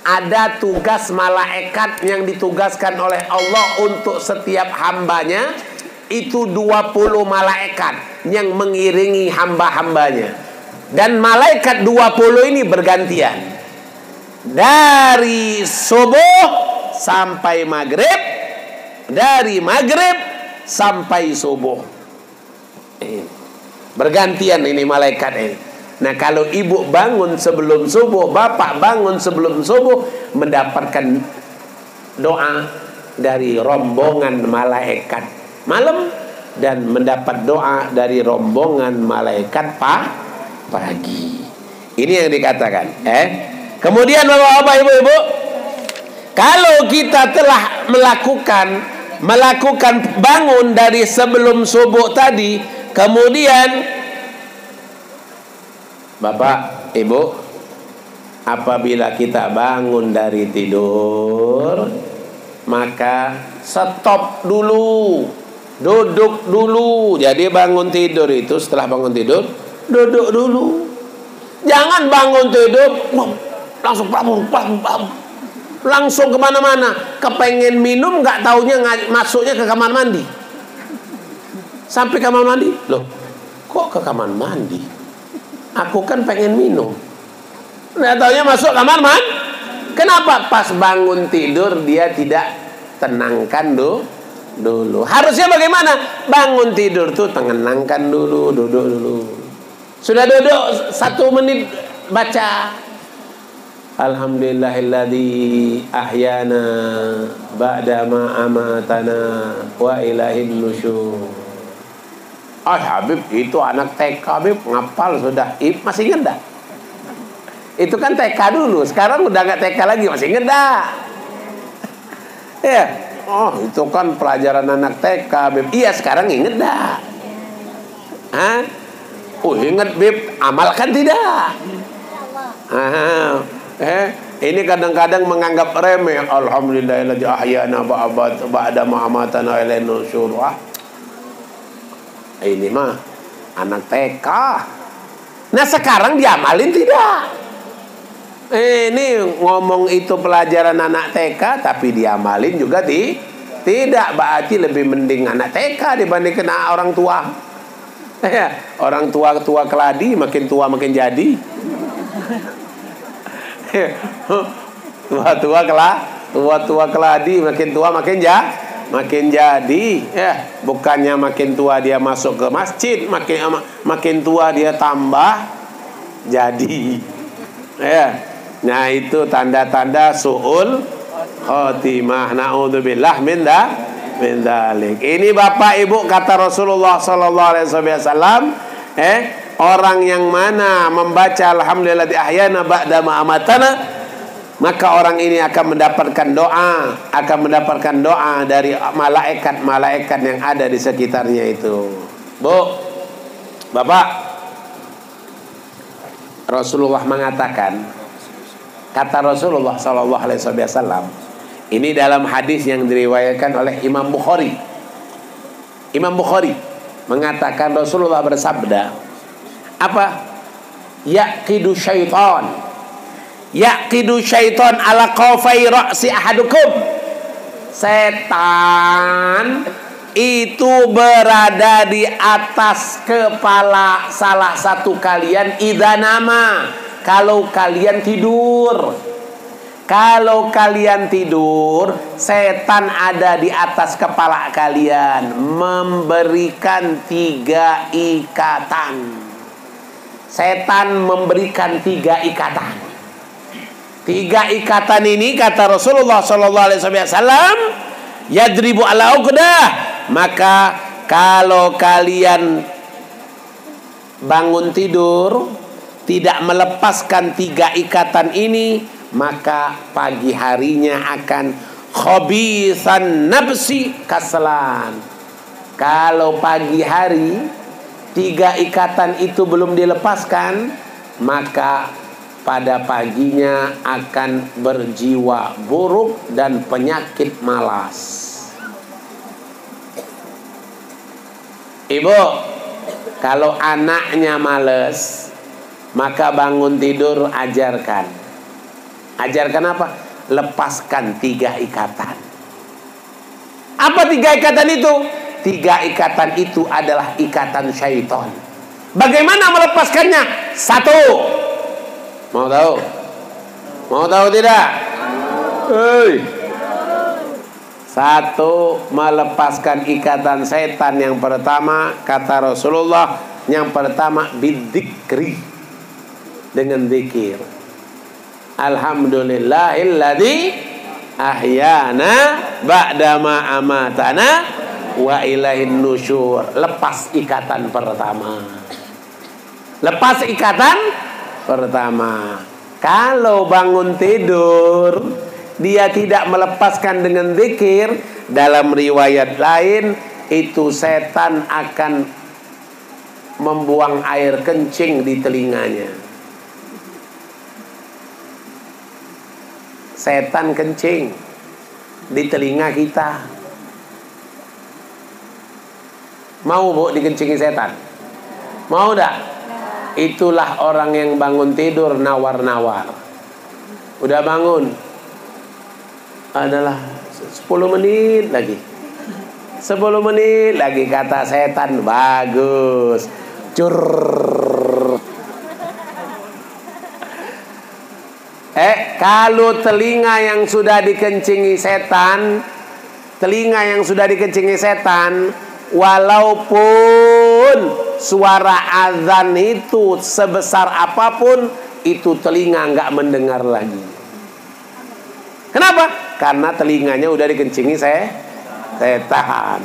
ada tugas malaikat yang ditugaskan oleh Allah untuk setiap hambanya. Itu 20 malaikat yang mengiringi hamba-hambanya. Dan malaikat 20 ini bergantian. Dari subuh sampai maghrib, dari maghrib sampai subuh. Bergantian ini malaikat ini. Nah, kalau ibu bangun sebelum subuh, bapak bangun sebelum subuh, mendapatkan doa dari rombongan malaikat malam, dan mendapat doa dari rombongan malaikat pagi. Ini yang dikatakan. Kemudian bapak-bapak, ibu-ibu, kalau kita telah melakukan bangun dari sebelum subuh tadi, kemudian bapak, ibu, apabila kita bangun dari tidur, maka stop dulu, duduk dulu. Jadi bangun tidur itu, setelah bangun tidur, duduk dulu. Jangan bangun tidur langsung langsung kemana-mana. Kepengen minum, nggak taunya masuknya ke kamar mandi. Sampai kamar mandi, loh, kok ke kamar mandi? Aku kan pengen minum. Nggak taunya masuk kamar mandi. Kenapa? Pas bangun tidur dia tidak tenangkan dulu. Harusnya bagaimana? Bangun tidur tuh tenangkan dulu, duduk dulu. Sudah duduk 1 menit, baca Alhamdulillahilladzi ahyana ba'dama amatana wa ilahin nusyur. Habib, itu anak TK, Habib, ngapal sudah. Masih ingat dah? Itu kan TK dulu, sekarang udah nggak TK lagi, masih ingat dah? Ya, itu kan pelajaran anak TK, Habib. Iya, sekarang ingat dah? Ingat, Bib, amalkan tidak? Ini kadang-kadang menganggap remeh. Alhamdulillahilladzi ahyana ba'da ma amatana wa ilaihin nusyur. Ini mah anak TK. Nah, sekarang diamalin tidak? Ini ngomong itu pelajaran anak TK, tapi diamalin juga tidak. Berarti lebih mending anak TK dibandingkan orang tua. Orang tua keladi, makin tua makin jadi. Tua keladi, makin tua makin jadi. Bukannya makin tua dia masuk ke masjid, makin tua dia tambah jadi. Nah, itu tanda-tanda su'ul khotimah. Na'udzubillah min dzalik. Ini Bapak Ibu, kata Rasulullah sallallahu alaihi wasallam, orang yang mana membaca alhamdulillah di ahyana ba'da ma amatana, maka orang ini akan mendapatkan doa dari malaikat-malaikat yang ada di sekitarnya itu. Bu, Bapak, Rasulullah mengatakan, kata Rasulullah sallallahu alaihi wasallam, ini dalam hadis yang diriwayatkan oleh Imam Bukhari. Imam Bukhari mengatakan Rasulullah bersabda, apa? Yaqidu syaitan ala qafai ra'si ahadukum. Setan itu berada di atas kepala salah satu kalian idza nama, kalau kalian tidur. Kalau kalian tidur, setan ada di atas kepala kalian, memberikan 3 ikatan. Setan memberikan 3 ikatan. 3 ikatan ini, kata Rasulullah SAW, yadribu ala uqdah. Maka kalau kalian bangun tidur tidak melepaskan 3 ikatan ini, maka pagi harinya akan khabisan nafsi kaslan. Kalau pagi hari 3 ikatan itu belum dilepaskan, maka pada paginya akan berjiwa buruk dan penyakit malas. Ibu, kalau anaknya males, maka bangun tidur ajarkan. Ajarkan apa? Lepaskan 3 ikatan. Apa 3 ikatan itu? 3 ikatan itu adalah ikatan syaitan. Bagaimana melepaskannya? 1. Mau tahu? Mau tahu tidak? Hei. 1. Melepaskan ikatan setan yang pertama, kata Rasulullah, yang pertama bidzikri, dengan zikir. Alhamdulillahilladzi ahyana ba'dama amatana wa ilaihin nusyur. Lepas ikatan pertama. Lepas ikatan pertama. Kalau bangun tidur dia tidak melepaskan dengan zikir, dalam riwayat lain itu setan akan membuang air kencing di telinganya. Setan kencing di telinga kita. Mau bu dikencingi setan? Mau dak? Itulah orang yang bangun tidur nawar-nawar. Udah bangun, adalah 10 menit lagi. 10 menit lagi, kata setan, bagus. Cur. Kalau telinga yang sudah dikencingi setan, walaupun suara azan itu sebesar apapun, itu telinga nggak mendengar lagi. Kenapa? Karena telinganya udah dikencingi setan.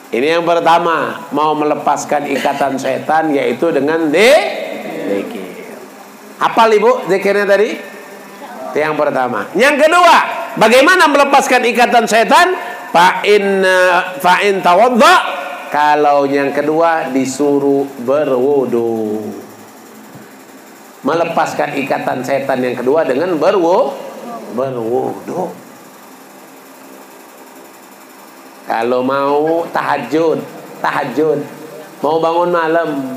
Ini yang pertama, mau melepaskan ikatan setan, yaitu dengan zikir. Hafal ibu zikirnya tadi? Itu yang pertama. Yang kedua, bagaimana melepaskan ikatan setan? Fa'in tawadda. Kalau yang kedua disuruh berwudu. Melepaskan ikatan setan yang kedua dengan berwudu. Kalau mau tahajud, mau bangun malam,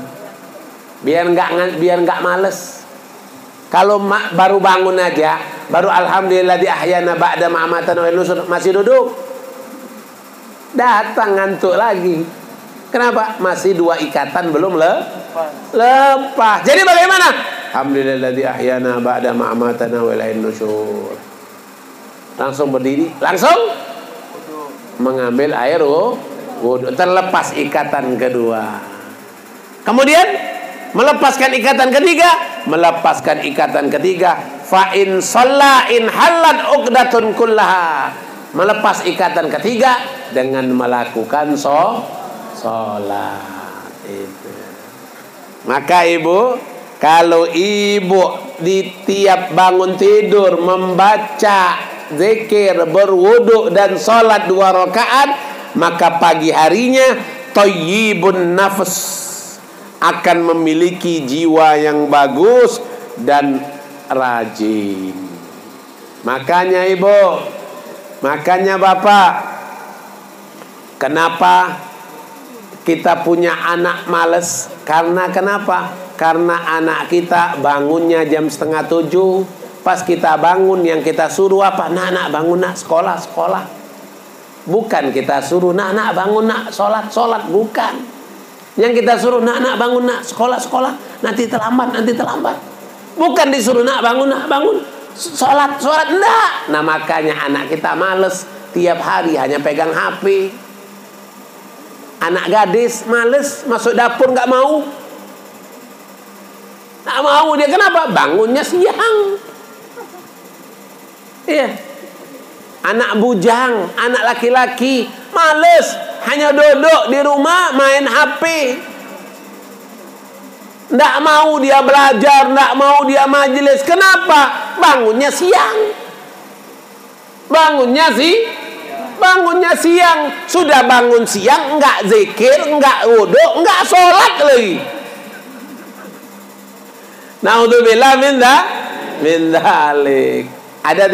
biar nggak males. Kalau baru bangun aja, baru alhamdulillah ahyana ba'da ma'amatan wa nusur, masih duduk, datang ngantuk lagi. Kenapa? Masih 2 ikatan belum lepas. Jadi bagaimana? Alhamdulillah ahyana ba'da ma'amatan wa nusur. Langsung berdiri, langsung mengambil air wudu, terlepas ikatan kedua. Kemudian melepaskan ikatan ketiga, fa in shalla in halat uqdatun kullaha. Melepas ikatan ketiga dengan melakukan sholat itu. Maka ibu, kalau ibu di tiap bangun tidur membaca zikir, berwudu dan sholat 2 rakaat, maka pagi harinya thayyibun nafs, akan memiliki jiwa yang bagus dan rajin. Makanya ibu, makanya bapak, kenapa kita punya anak males? Karena kenapa? Karena anak kita bangunnya jam 6:30. Pas kita bangun, yang kita suruh apa? Nak bangun nak, sekolah. Bukan kita suruh nak bangun nak, sholat, bukan. Yang kita suruh nak bangun nak, sekolah, nanti terlambat. Bukan disuruh nak bangun sholat, enggak. Nah makanya anak kita males, tiap hari hanya pegang HP. Anak gadis males, masuk dapur nggak mau dia. Kenapa? Bangunnya siang. Iya. Anak bujang, anak laki-laki males, hanya duduk di rumah main HP. Nggak mau dia belajar, nggak mau dia majelis. Kenapa? Bangunnya siang. Bangunnya siang. Sudah bangun siang, nggak zikir, nggak wudu, nggak sholat lagi. Naudzubillah min dzalik. Ada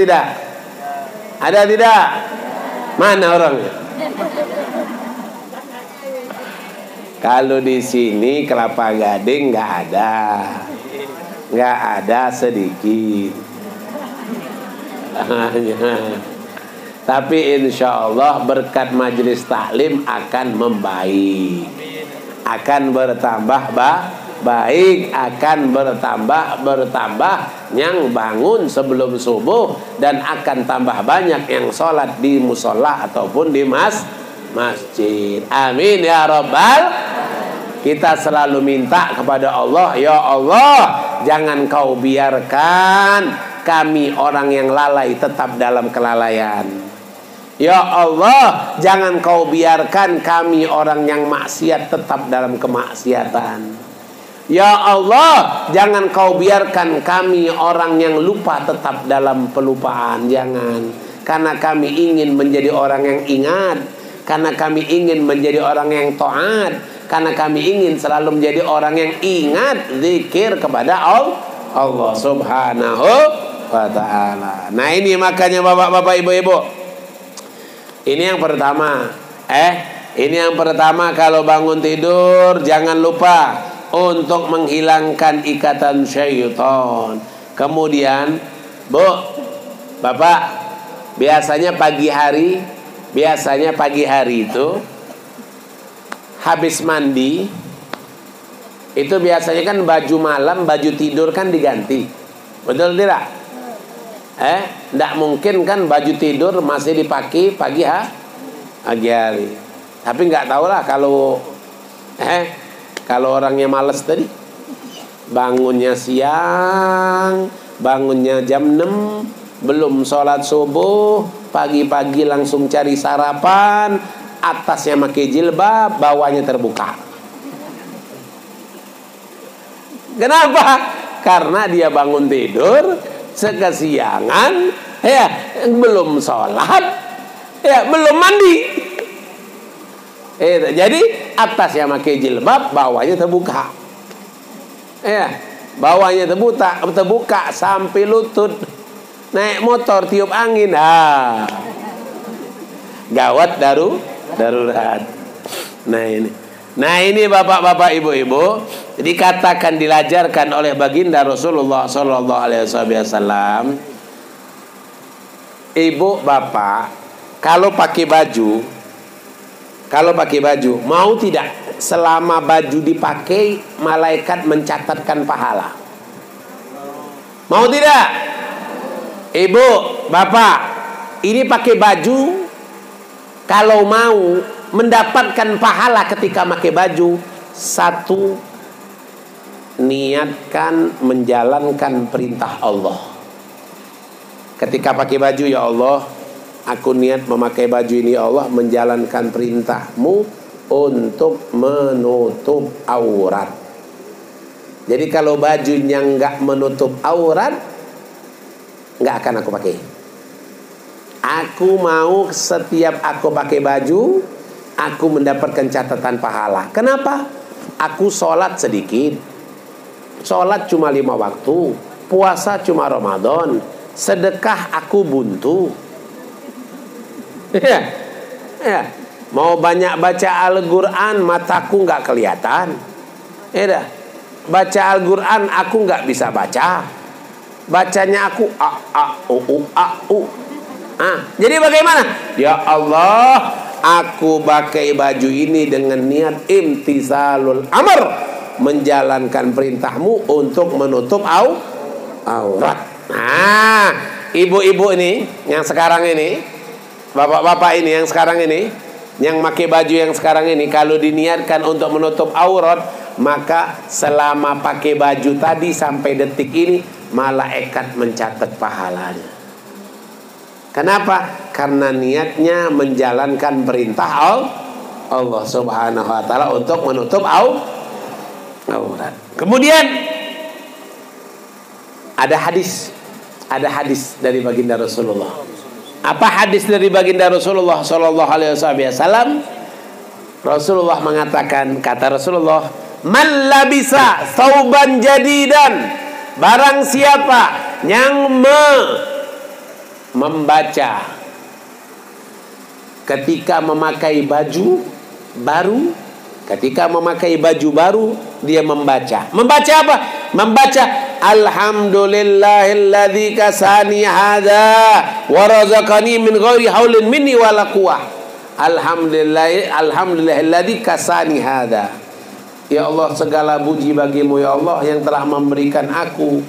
tidak? Mana orangnya? Kalau di sini Kelapa Gading nggak ada. nggak ada sedikit. Tapi insya Allah berkat majelis taklim akan membaik, akan bertambah baik, akan bertambah yang bangun sebelum subuh, dan akan tambah banyak yang sholat di musola ataupun di masjid. Amin ya rabbal. Kita selalu minta kepada Allah, ya Allah, jangan kau biarkan kami orang yang lalai tetap dalam kelalaian. Ya Allah, jangan kau biarkan kami orang yang maksiat tetap dalam kemaksiatan. Ya Allah, jangan kau biarkan kami orang yang lupa tetap dalam pelupaan. Jangan. Karena kami ingin menjadi orang yang ingat, karena kami ingin menjadi orang yang taat, karena kami ingin selalu menjadi orang yang ingat zikir kepada Allah Subhanahu wa ta'ala. Nah ini makanya bapak-bapak, ibu-ibu, ini yang pertama. Ini yang pertama, kalau bangun tidur jangan lupa untuk menghilangkan ikatan syaitan. Kemudian, Bu, Bapak, biasanya pagi hari itu habis mandi itu biasanya kan baju malam, baju tidur kan diganti. Betul tidak? Tidak mungkin kan baju tidur masih dipakai pagi hari. Tapi nggak tahulah kalau orangnya males tadi, bangunnya siang, bangunnya jam 6, belum sholat subuh, pagi-pagi langsung cari sarapan, atasnya pakai jilbab, bawahnya terbuka. Kenapa? Karena dia bangun tidur sekesiangan, belum sholat, belum mandi. Jadi atasnya pakai jilbab, bawahnya terbuka. Bawahnya terbuka sampai lutut. Naik motor tiup angin, gawat darurat. Nah ini bapak-bapak, ibu-ibu, dikatakan, dilajarkan oleh baginda Rasulullah Sallallahu Alaihi Wasallam. Ibu bapak kalau pakai baju, mau tidak selama baju dipakai malaikat mencatatkan pahala? Mau tidak? Ibu bapak, ini pakai baju, kalau mau mendapatkan pahala ketika pakai baju, satu, niatkan menjalankan perintah Allah. Ketika pakai baju, ya Allah, aku niat memakai baju ini, ya Allah, menjalankan perintahmu untuk menutup aurat. Jadi kalau bajunya nggak menutup aurat, nggak akan aku pakai. Aku mau setiap aku pakai baju, aku mendapatkan catatan pahala. Kenapa? Aku sholat sedikit, sholat cuma 5 waktu, puasa cuma Ramadan, sedekah aku buntu. Mau banyak baca Al-Quran, mataku nggak kelihatan. Baca Al-Quran aku nggak bisa baca. Bacanya aku jadi bagaimana? Ya Allah, aku pakai baju ini dengan niat imtithalul amr, menjalankan perintahmu untuk menutup aurat. Nah, ibu-ibu ini yang sekarang ini, bapak-bapak ini yang sekarang ini, yang pakai baju yang sekarang ini, kalau diniatkan untuk menutup aurat, maka selama pakai baju tadi sampai detik ini, malaikat mencatat pahalanya. Kenapa? Karena niatnya menjalankan perintah Allah Subhanahu wa ta'ala untuk menutup aurat. Kemudian ada hadis dari baginda Rasulullah. Apa hadis dari baginda Rasulullah Sallallahu Alaihi Wasallam? Rasulullah mengatakan, kata Rasulullah, man labisa thawban jadidan, barang siapa yang membaca ketika memakai baju baru, dia membaca. Membaca apa? Membaca alhamdulillahilladzi kasani hadza wa razaqani min ghairi haulin minni wala quwwah. Alhamdulillahilladzi kasani hadza. Ya Allah, segala puji bagimu ya Allah yang telah memberikan aku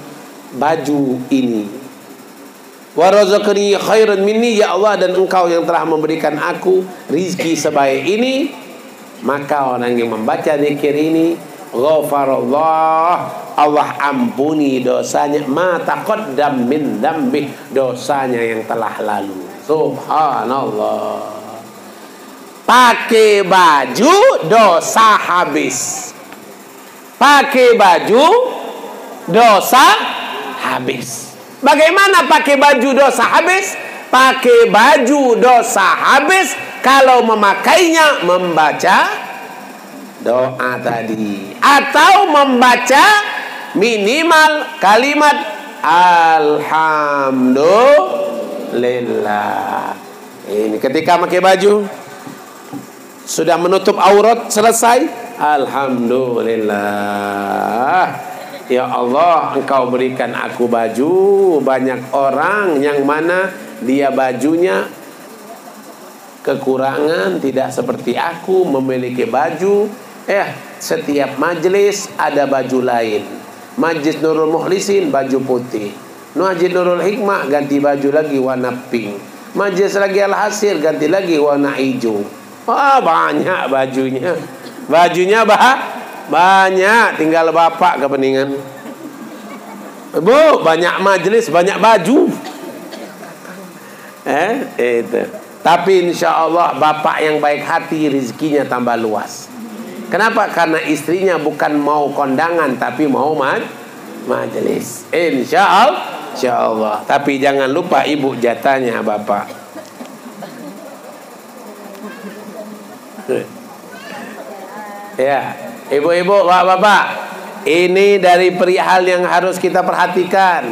baju ini. Wa razaqani khairan minni, ya Allah, dan engkau yang telah memberikan aku rizki sebaik ini. Maka orang yang membaca zikir ini, ghafarallah, Allah ampuni dosanya, ma taqaddam min dzambi, dosanya yang telah lalu. Subhanallah. Pakai baju dosa habis. Pakai baju dosa habis. Bagaimana pakai baju dosa habis? Pakai baju dosa habis kalau memakainya membaca doa tadi, atau membaca minimal kalimat alhamdulillah. Ini ketika pakai baju sudah menutup aurat, selesai, alhamdulillah. Ya Allah, engkau berikan aku baju. Banyak orang yang mana dia bajunya kekurangan, tidak seperti aku memiliki baju. Setiap majelis ada baju lain. Majlis Nurul Mukhlisin baju putih, Majlis Nurul Hikmah ganti baju lagi warna pink, Majlis lagi Al-Hasir ganti lagi warna hijau. Banyak bajunya. Bajunya banyak, tinggal bapak kepeningan. Bu, banyak majelis, banyak baju. Itu. Tapi insya Allah bapak yang baik hati rezekinya tambah luas. Kenapa? Karena istrinya bukan mau kondangan, tapi mau majelis. Insya Allah. Tapi jangan lupa ibu jatahnya bapak. Ya, ibu-ibu, bapak-bapak, ini dari perihal yang harus kita perhatikan.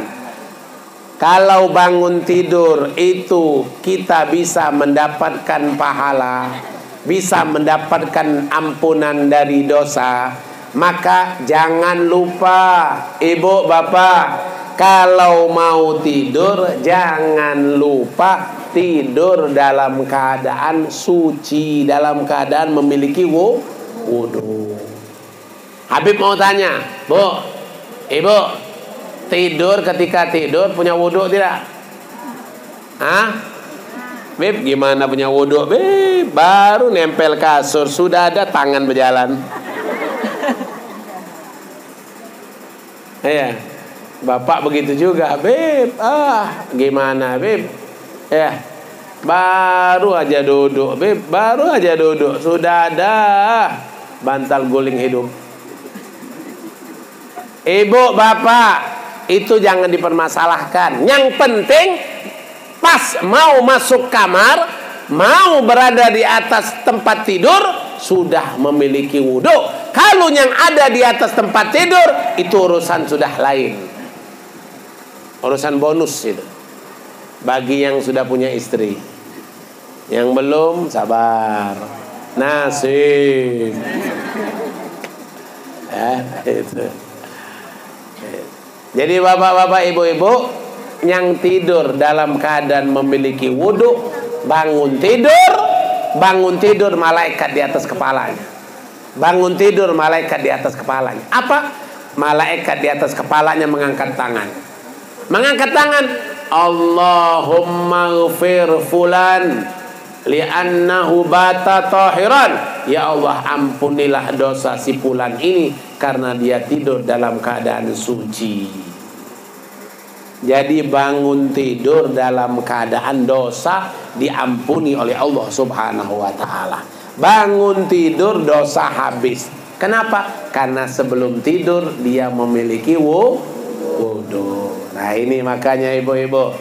Kalau bangun tidur itu kita bisa mendapatkan pahala, bisa mendapatkan ampunan dari dosa, maka jangan lupa, ibu, bapak, kalau mau tidur jangan lupa tidur dalam keadaan suci, dalam keadaan memiliki wudu. Habib mau tanya, Bu, ibu, tidur ketika tidur punya wudu tidak? Beb, gimana punya wudu? Beb, baru nempel kasur sudah ada tangan berjalan. Iya, bapak begitu juga, Beb. Gimana, Beb? Baru aja duduk, Beb, baru aja duduk sudah ada bantal guling hidup. Ibu, bapak, itu jangan dipermasalahkan. Yang penting pas mau masuk kamar, mau berada di atas tempat tidur, sudah memiliki wudu. Kalau yang ada di atas tempat tidur, itu urusan sudah lain, urusan bonus itu bagi yang sudah punya istri. Yang belum, sabar, nasib. Itu. Jadi bapak-bapak, ibu-ibu yang tidur dalam keadaan memiliki wudu, bangun tidur malaikat di atas kepalanya. Bangun tidur malaikat di atas kepalanya. Apa? Malaikat di atas kepalanya mengangkat tangan. Mengangkat tangan, Allahumma ghfir fulan li'annahu bata tahiran. Ya Allah, ampunilah dosa si fulan ini karena dia tidur dalam keadaan suci. Jadi bangun tidur dalam keadaan dosa diampuni oleh Allah Subhanahu wa ta'ala. Bangun tidur dosa habis. Kenapa? Karena sebelum tidur dia memiliki wudu. Nah, ini makanya ibu-ibu.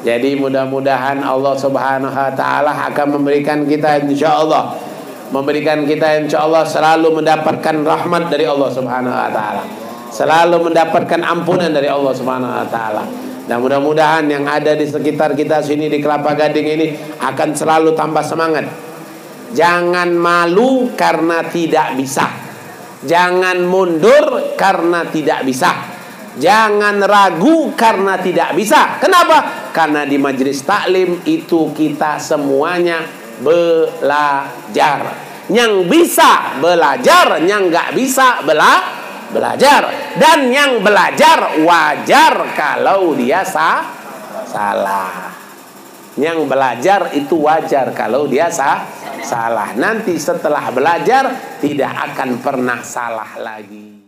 Jadi mudah-mudahan Allah Subhanahu wa ta'ala akan memberikan kita insyaallah, selalu mendapatkan rahmat dari Allah Subhanahu wa ta'ala, selalu mendapatkan ampunan dari Allah Subhanahu wa ta'ala. Dan mudah-mudahan yang ada di sekitar kita sini di Kelapa Gading ini akan selalu tambah semangat. Jangan malu karena tidak bisa, jangan mundur karena tidak bisa. Jangan ragu karena tidak bisa. Kenapa? Karena di majelis taklim itu kita semuanya belajar. Yang bisa belajar, yang nggak bisa belajar. Dan yang belajar wajar kalau dia salah. Yang belajar itu wajar kalau dia salah. Nanti setelah belajar tidak akan pernah salah lagi.